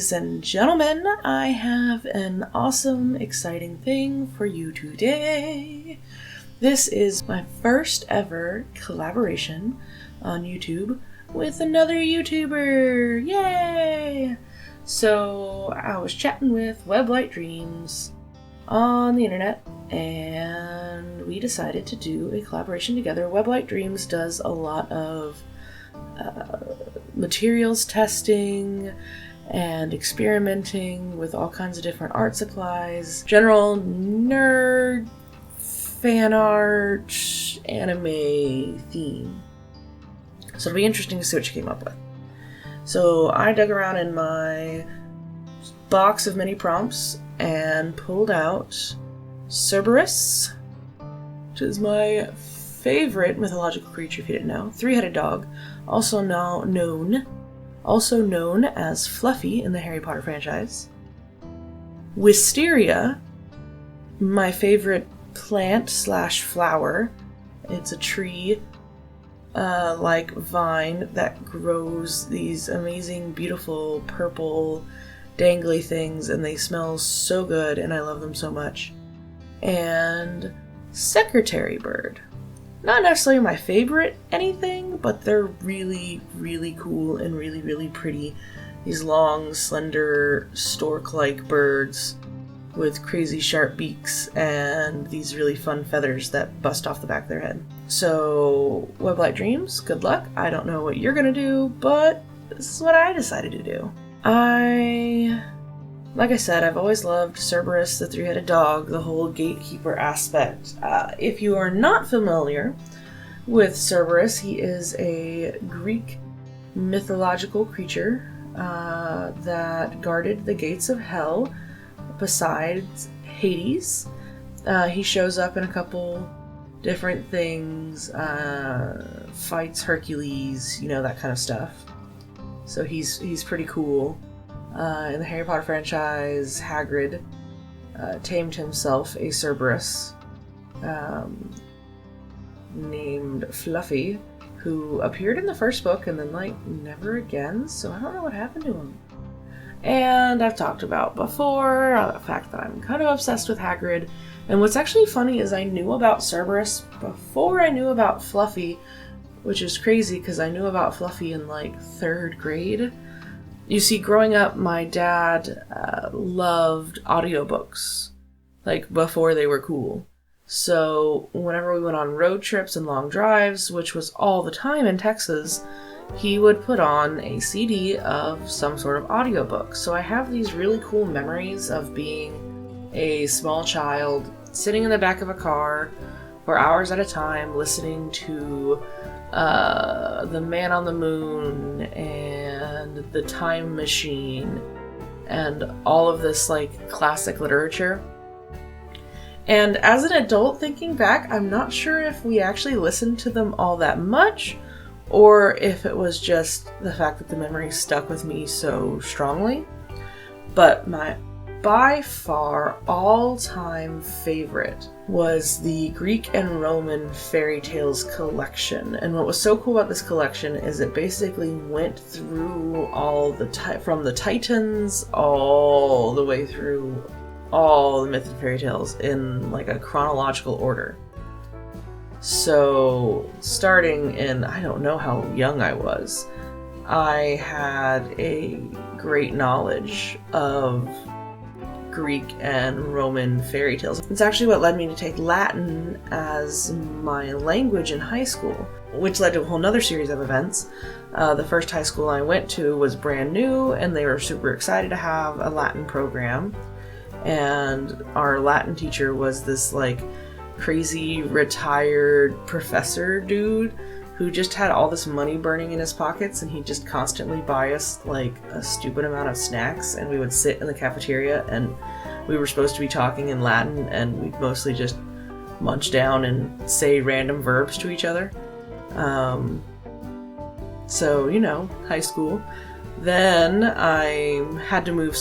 Ladies and gentlemen, I have an awesome, exciting thing for you today. This is my first ever collaboration on YouTube with another YouTuber. Yay! So I was chatting with Weblight Dreams on the internet, and we decided to do a collaboration together. Weblight Dreams does a lot of materials testing and experimenting with all kinds of different art supplies, general nerd, fan art, anime theme. So it'll be interesting to see what you came up with. So I dug around in my box of mini prompts and pulled out Cerberus, which is my favorite mythological creature if you didn't know. Three-headed dog, also known as Fluffy in the Harry Potter franchise. Wisteria, my favorite plant / flower. It's a tree like vine that grows these amazing, beautiful, purple, dangly things, and they smell so good, and I love them so much. And secretary bird. Not necessarily my favorite anything, but they're really, really cool and really, really pretty. These long, slender, stork-like birds with crazy sharp beaks and these really fun feathers that bust off the back of their head. So, Weblight Dreams, good luck. I don't know what you're gonna do, but this is what I decided to do. Like I said, I've always loved Cerberus, the three-headed dog, the whole gatekeeper aspect. If you are not familiar with Cerberus, he is a Greek mythological creature that guarded the gates of hell besides Hades. He shows up in a couple different things, fights Hercules, that kind of stuff. So he's pretty cool. In the Harry Potter franchise, Hagrid tamed himself a Cerberus named Fluffy, who appeared in the first book and then, never again, so I don't know what happened to him. And I've talked about before the fact that I'm kind of obsessed with Hagrid, and what's actually funny is I knew about Cerberus before I knew about Fluffy, which is crazy because I knew about Fluffy in, 3rd grade. You see, growing up, my dad loved audiobooks, before they were cool. So whenever we went on road trips and long drives, which was all the time in Texas, he would put on a CD of some sort of audiobook. So I have these really cool memories of being a small child, sitting in the back of a car for hours at a time, listening to The Man on the Moon and The Time Machine and all of this classic literature. And as an adult thinking back, I'm not sure if we actually listened to them all that much or if it was just the fact that the memory stuck with me so strongly. But my by far all-time favorite was the Greek and Roman fairy tales collection. And what was so cool about this collection is it basically went through all from the Titans all the way through all the myth and fairy tales in a chronological order. So starting in, I don't know how young I was, I had a great knowledge of Greek and Roman fairy tales. It's actually what led me to take Latin as my language in high school, which led to a whole nother series of events. The first high school I went to was brand new, and they were super excited to have a Latin program. And our Latin teacher was this crazy retired professor dude who just had all this money burning in his pockets, and he'd just constantly buy us a stupid amount of snacks, and we would sit in the cafeteria and we were supposed to be talking in Latin, and we'd mostly just munch down and say random verbs to each other. So, high school. Then I had to move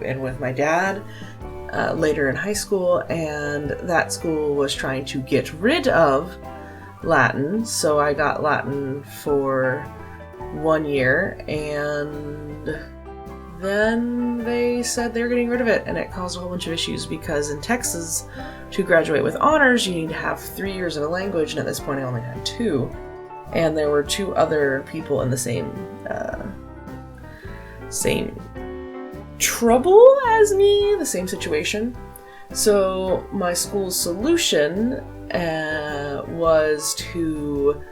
in with my dad later in high school, and that school was trying to get rid of Latin, so I got Latin for 1 year, and then they said they were getting rid of it, and it caused a whole bunch of issues because in Texas, to graduate with honors, you need to have 3 years of a language, and at this point I only had 2. And there were 2 other people in the same trouble as me, the same situation. So my school's solution was to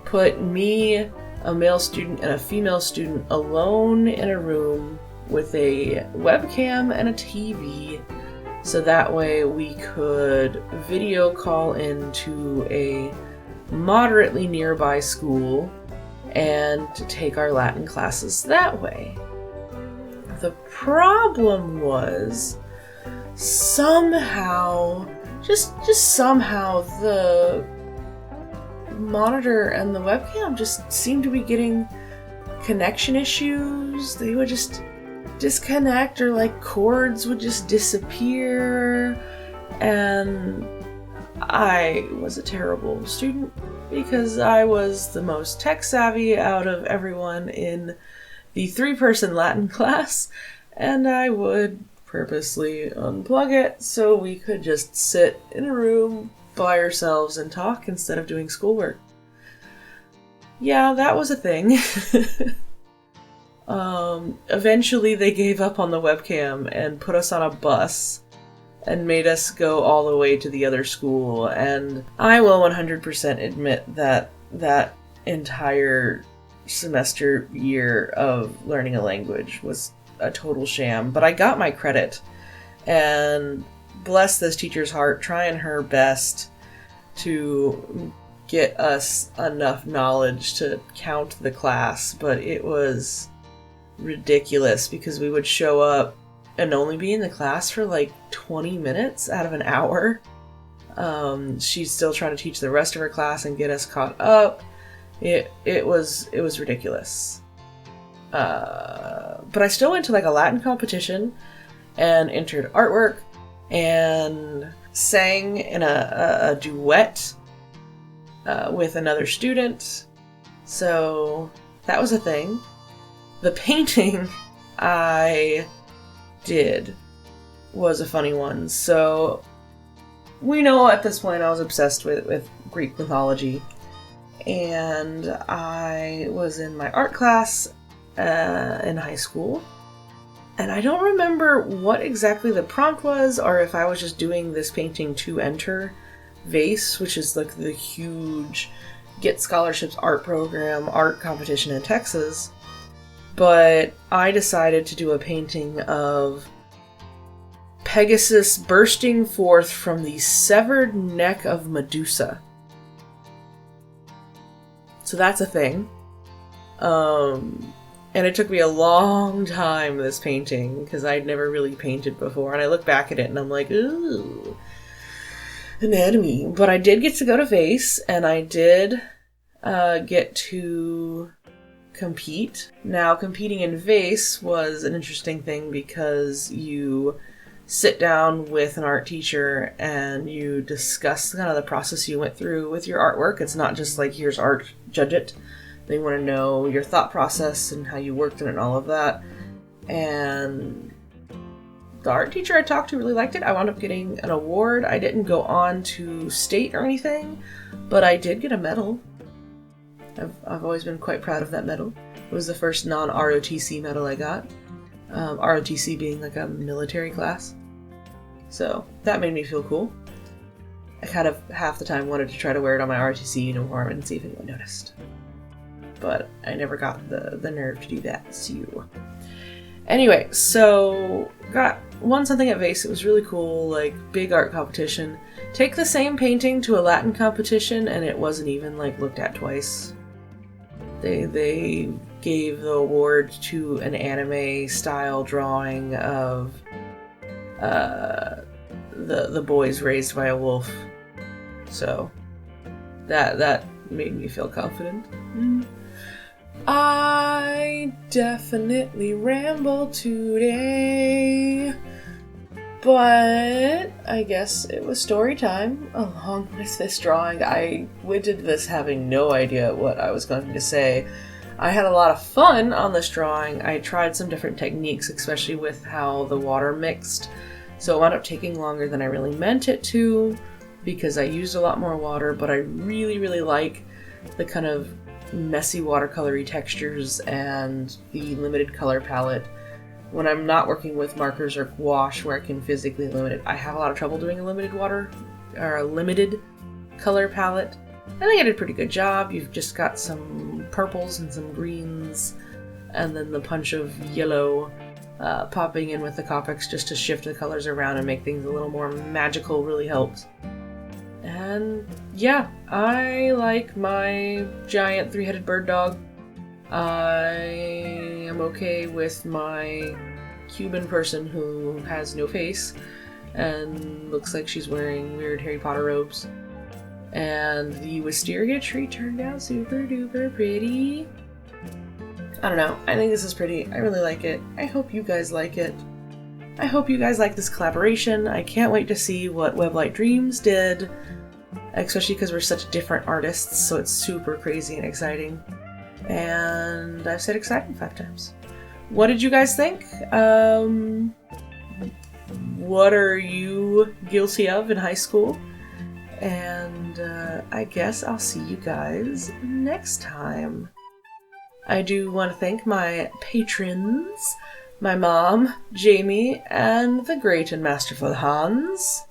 put me, a male student, and a female student alone in a room with a webcam and a TV, so that way we could video call into a moderately nearby school and to take our Latin classes that way. The problem was somehow, just somehow, the monitor and the webcam just seemed to be getting connection issues. They would just disconnect, or like cords would just disappear, and I was a terrible student because I was the most tech savvy out of everyone in the 3-person Latin class, and I would purposely unplug it so we could just sit in a room by ourselves and talk instead of doing schoolwork. Yeah, that was a thing. Eventually they gave up on the webcam and put us on a bus and made us go all the way to the other school, and I will 100% admit that that entire semester year of learning a language was a total sham, but I got my credit, and bless this teacher's heart, trying her best to get us enough knowledge to count the class, but it was ridiculous because we would show up and only be in the class for like 20 minutes out of an hour. She's still trying to teach the rest of her class and get us caught up. It was ridiculous. But I still went to like a Latin competition and entered artwork and sang in a duet with another student. So that was a thing. The painting I did was a funny one. So we know at this point I was obsessed with Greek mythology, and I was in my art class in high school, and I don't remember what exactly the prompt was, or if I was just doing this painting to enter VASE, which is like the huge Get Scholarships art program, art competition in Texas. But I decided to do a painting of Pegasus bursting forth from the severed neck of Medusa. So that's a thing. And it took me a long time, this painting, because I'd never really painted before. And I look back at it and I'm like, ooh, anatomy. But I did get to go to VASE, and I did get to compete. Now, competing in VASE was an interesting thing because you sit down with an art teacher and you discuss kind of the process you went through with your artwork. It's not just like, here's art, judge it. They want to know your thought process and how you worked in it and all of that. And the art teacher I talked to really liked it. I wound up getting an award. I didn't go on to state or anything, but I did get a medal. I've always been quite proud of that medal. It was the first non-ROTC medal I got. ROTC being like a military class. So that made me feel cool. I kind of half the time wanted to try to wear it on my ROTC uniform and see if anyone noticed. But I never got the nerve to do that, so... Anyway, so won something at VASE. It was really cool, like big art competition. Take the same painting to a Latin competition and it wasn't even like looked at twice. They gave the award to an anime style drawing of the boys raised by a wolf. So that made me feel confident. I definitely rambled today, but I guess it was story time along with this drawing. I did this having no idea what I was going to say. I had a lot of fun on this drawing. I tried some different techniques, especially with how the water mixed. So it wound up taking longer than I really meant it to because I used a lot more water, but I really, really like the kind of messy watercolory textures and the limited color palette. When I'm not working with markers or gouache where I can physically limit it, I have a lot of trouble doing a limited color palette. I think I did a pretty good job. You've just got some purples and some greens, and then the punch of yellow popping in with the Copics just to shift the colors around and make things a little more magical really helps. And yeah, I like my giant three-headed bird dog. I am okay with my Cuban person who has no face and looks like she's wearing weird Harry Potter robes. And the wisteria tree turned out super duper pretty. I don't know, I think this is pretty. I really like it. I hope you guys like it. I hope you guys like this collaboration. I can't wait to see what Weblight Dreams did, especially because we're such different artists, so it's super crazy and exciting. And I've said exciting 5 times. What did you guys think? What are you guilty of in high school? And I guess I'll see you guys next time. I do want to thank my patrons, my mom, Jamie, and the great and masterful Hans.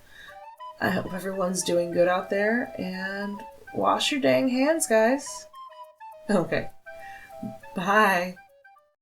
I hope everyone's doing good out there, and wash your dang hands, guys. Okay. Bye.